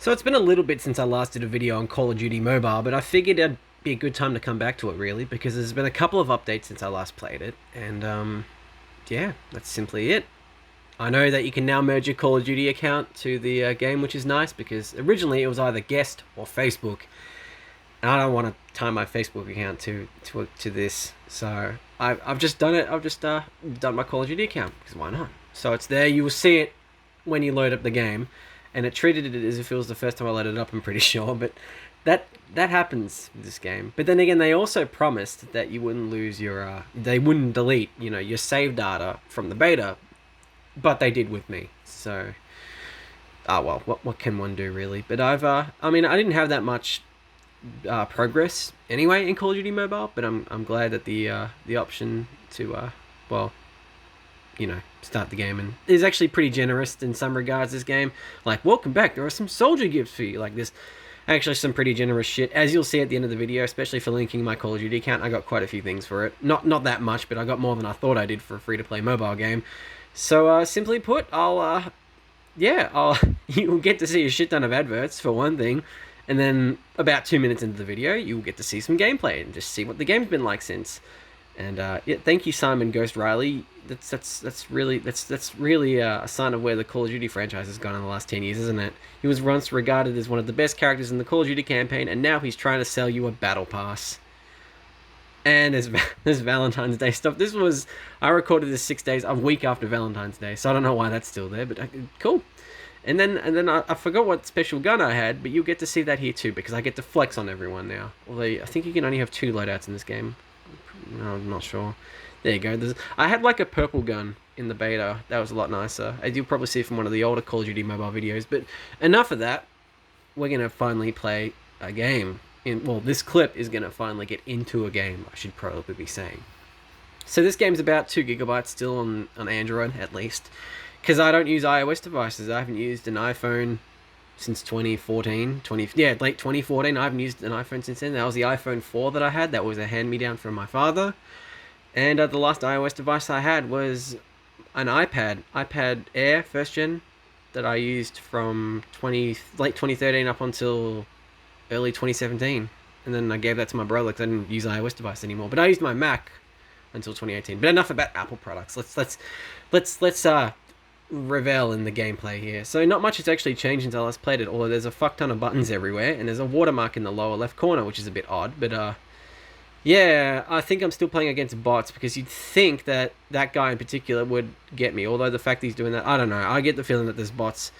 So it's been a little bit since I last did a video on Call of Duty Mobile, but I figured it'd be a good time to come back to it really, because there's been a couple of updates since I last played it, and yeah, that's simply it. I know that you can now merge your Call of Duty account to the game, which is nice, because originally it was either guest or Facebook, and I don't want to tie my Facebook account to this, so I've just done it. I've just done my Call of Duty account, because why not? So it's there. You will see it when you load up the game, and it treated it as if it was the first time I loaded it up, I'm pretty sure, but that happens with this game. But then again, they also promised that you wouldn't lose your they wouldn't delete, your save data from the beta, but they did with me. So well, what can one do really? But I mean, I didn't have that much progress anyway in Call of Duty Mobile, but I'm glad that the option to well, start the game, and is actually pretty generous in some regards. This game, like, welcome back, there are some soldier gifts for you, like this. Actually, some pretty generous shit, as you'll see at the end of the video, especially for linking my Call of Duty account. I got quite a few things for it. Not that much, but I got more than I thought I did for a free-to-play mobile game. So, simply put, I'll you'll get to see a shit ton of adverts, for one thing, and then about 2 minutes into the video, you'll get to see some gameplay and just see what the game's been like since. And yeah, thank you, Simon Ghost Riley. That's really a sign of where the Call of Duty franchise has gone in the last 10 years, isn't it? He was once regarded as one of the best characters in the Call of Duty campaign, and now he's trying to sell you a battle pass. And there's Valentine's Day stuff. I recorded this 6 days, a week after Valentine's Day, so I don't know why that's still there, but cool. And then I forgot what special gun I had, but you'll get to see that here too, because I get to flex on everyone now. Although I think you can only have 2 loadouts in this game. No, I'm not sure. There you go. I had like a purple gun in the beta. That was a lot nicer. As you'll probably see from one of the older Call of Duty mobile videos. But enough of that. We're going to finally play a game. Well, this clip is going to finally get into a game, I should probably be saying. So this game's about 2 gigabytes still on Android, at least. Because I don't use iOS devices. I haven't used an iPhone since 2014, late 2014. I haven't used an iPhone since then. That was the iPhone 4 that I had. That was a hand-me-down from my father. And the last iOS device I had was an iPad Air, first gen, that I used from late 2013 up until early 2017. And then I gave that to my brother because I didn't use iOS device anymore. But I used my Mac until 2018. But enough about Apple products. Let's revel in the gameplay here. So not much has actually changed since I last played it, although there's a fuck ton of buttons everywhere, and there's a watermark in the lower left corner, which is a bit odd, but yeah, I think I'm still playing against bots, because you'd think that that guy in particular would get me, although the fact he's doing that, I don't know. I get the feeling that there's bots,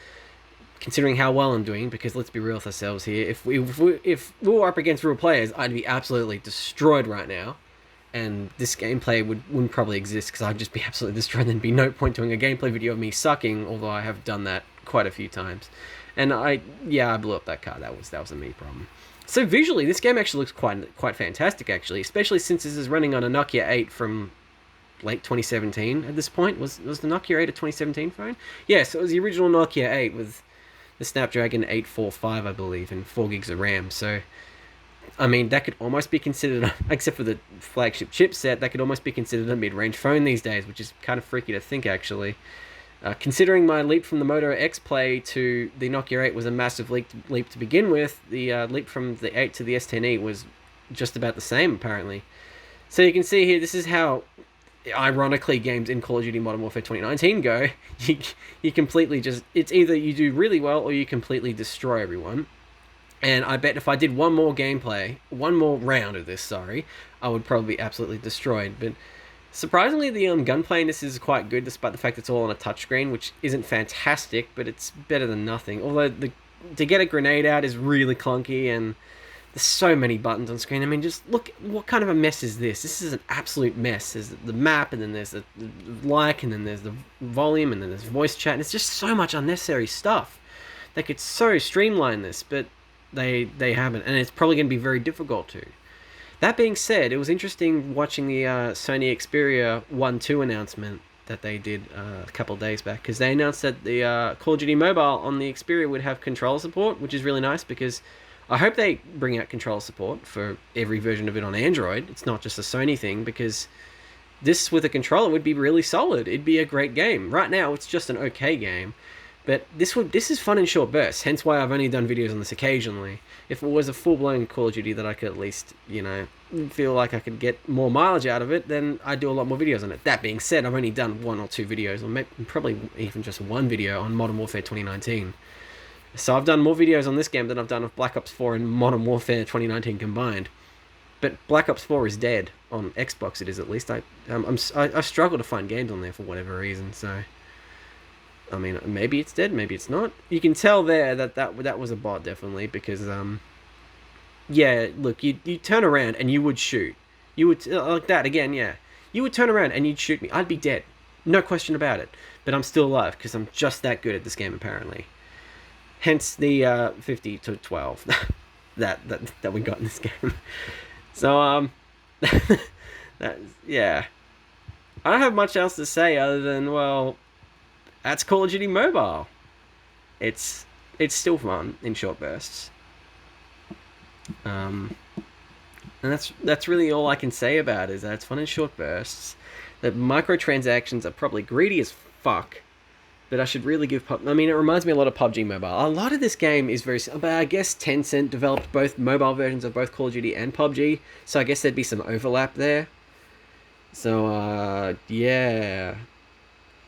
considering how well I'm doing, because let's be real with ourselves here. If we were up against real players, I'd be absolutely destroyed right now. And this gameplay wouldn't probably exist, because I'd just be absolutely destroyed. There'd be no point doing a gameplay video of me sucking, although I have done that quite a few times. And I blew up that car. That was a me problem. So visually, this game actually looks quite fantastic, actually, especially since this is running on a Nokia 8 from late 2017 at this point. Was the Nokia 8 a 2017 phone? Yes, it was the original Nokia 8 with the Snapdragon 845, I believe, and 4 gigs of RAM. So, I mean, that could almost be considered, except for the flagship chipset, that could almost be considered a mid-range phone these days, which is kind of freaky to think, actually. Considering my leap from the Moto X Play to the Nokia 8 was a massive leap to begin with, the leap from the 8 to the S10e was just about the same, apparently. So you can see here, this is how, ironically, games in Call of Duty Modern Warfare 2019 go. You completely just, it's either you do really well or you completely destroy everyone. And I bet if I did one more round of this, I would probably be absolutely destroyed. But surprisingly, the gunplay in this is quite good, despite the fact it's all on a touchscreen, which isn't fantastic, but it's better than nothing. Although to get a grenade out is really clunky, and there's so many buttons on screen. I mean, just look, what kind of a mess is this? This is an absolute mess. There's the map, and then there's the like, and then there's the volume, and then there's voice chat, and it's just so much unnecessary stuff. They could so streamline this, but they haven't, and it's probably going to be very difficult to. That being said, it was interesting watching the Sony Xperia 1.2 announcement that they did a couple of days back, because they announced that the Call of Duty Mobile on the Xperia would have controller support, which is really nice, because I hope they bring out controller support for every version of it on Android. It's not just a Sony thing, because this with a controller would be really solid. It'd be a great game. Right now, it's just an okay game. But this is fun in short bursts, hence why I've only done videos on this occasionally. If it was a full-blown Call of Duty that I could at least, feel like I could get more mileage out of it, then I'd do a lot more videos on it. That being said, I've only done 1 or 2 videos, or maybe, probably even just 1 video on Modern Warfare 2019. So I've done more videos on this game than I've done of Black Ops 4 and Modern Warfare 2019 combined. But Black Ops 4 is dead on Xbox. It is, at least. I struggle to find games on there for whatever reason. So, I mean, maybe it's dead, maybe it's not. You can tell there that was a bot, definitely, because yeah, look, you turn around and you would shoot. You would like that again, yeah. You would turn around and you'd shoot me. I'd be dead, no question about it. But I'm still alive because I'm just that good at this game, apparently. Hence the 50 to 12 that we got in this game. So that, yeah, I don't have much else to say other than, well, that's Call of Duty Mobile. It's still fun in short bursts. And that's really all I can say about it, is that it's fun in short bursts. That microtransactions are probably greedy as fuck. But I should really give I mean, it reminds me a lot of PUBG Mobile. A lot of this game is very... But I guess Tencent developed both mobile versions of both Call of Duty and PUBG. So I guess there'd be some overlap there. So, yeah.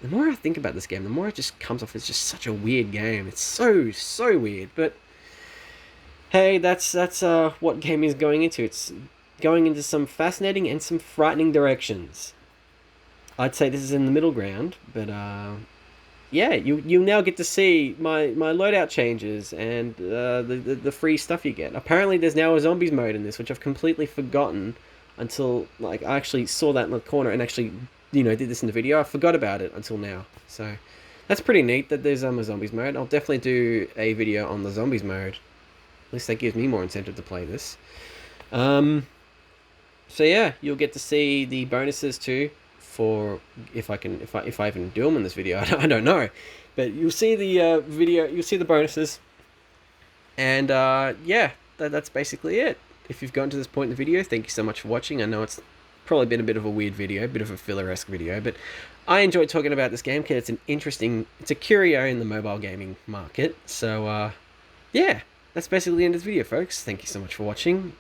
The more I think about this game, the more it just comes off as just such a weird game. It's so weird. But, hey, that's what gaming is going into. It's going into some fascinating and some frightening directions. I'd say this is in the middle ground, but... yeah, you now get to see my loadout changes and the free stuff you get. Apparently there's now a zombies mode in this, which I've completely forgotten until, like, I actually saw that in the corner and actually, did this in the video. I forgot about it until now. So that's pretty neat that there's a zombies mode. I'll definitely do a video on the zombies mode. At least that gives me more incentive to play this. So yeah, you'll get to see the bonuses too. For if I even do them in this video, I don't know, but you'll see the video, you'll see the bonuses, and yeah, that's basically it. If you've gotten to this point in the video, thank you so much for watching. I know it's probably been a bit of a weird video, a bit of a filler-esque video, but I enjoyed talking about this game because it's a curio in the mobile gaming market. So yeah, that's basically the end of this video, folks. Thank you so much for watching.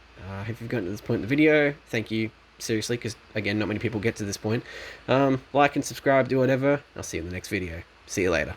If you've gotten to this point in the video, thank you. Seriously, because again, not many people get to this point. Like and subscribe, do whatever. I'll see you in the next video. See you later.